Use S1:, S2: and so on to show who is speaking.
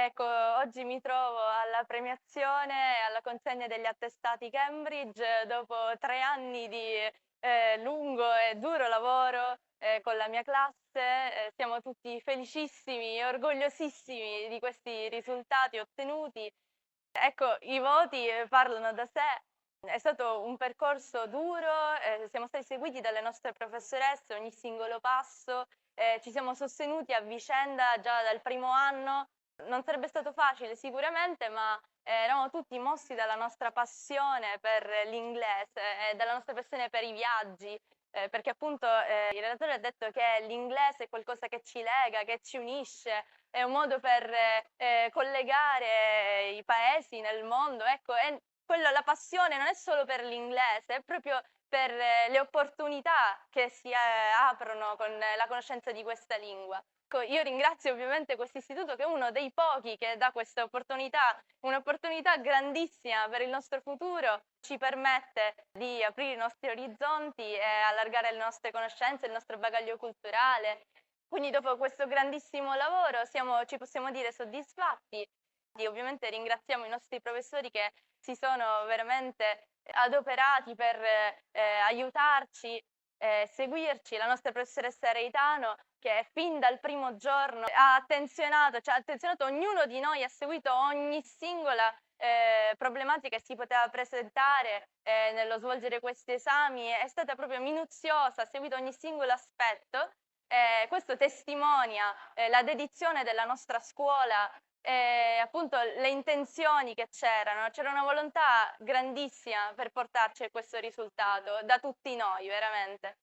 S1: Ecco, oggi mi trovo alla premiazione e alla consegna degli attestati Cambridge dopo 3 anni di lungo e duro lavoro con la mia classe. Siamo tutti felicissimi e orgogliosissimi di questi risultati ottenuti. Ecco, i voti parlano da sé. È stato un percorso duro, siamo stati seguiti dalle nostre professoresse ogni singolo passo, ci siamo sostenuti a vicenda già dal primo anno. Non sarebbe stato facile sicuramente, ma eravamo tutti mossi dalla nostra passione per l'inglese e dalla nostra passione per i viaggi, perché appunto il relatore ha detto che l'inglese è qualcosa che ci lega, che ci unisce, è un modo per collegare i paesi nel mondo, ecco, e la passione non è solo per l'inglese, è proprio per le opportunità che si aprono con la conoscenza di questa lingua. Ecco, io ringrazio ovviamente questo istituto che è uno dei pochi che dà questa opportunità, un'opportunità grandissima per il nostro futuro, ci permette di aprire i nostri orizzonti e allargare le nostre conoscenze, il nostro bagaglio culturale. Quindi dopo questo grandissimo lavoro ci possiamo dire soddisfatti. E ovviamente ringraziamo i nostri professori che si sono veramente adoperati per aiutarci, seguirci. La nostra professoressa Reitano che fin dal primo giorno ha attenzionato ognuno di noi, ha seguito ogni singola problematica che si poteva presentare nello svolgere questi esami, è stata proprio minuziosa, ha seguito ogni singolo aspetto. Questo testimonia la dedizione della nostra scuola e appunto le intenzioni che c'era una volontà grandissima per portarci a questo risultato da tutti noi, veramente.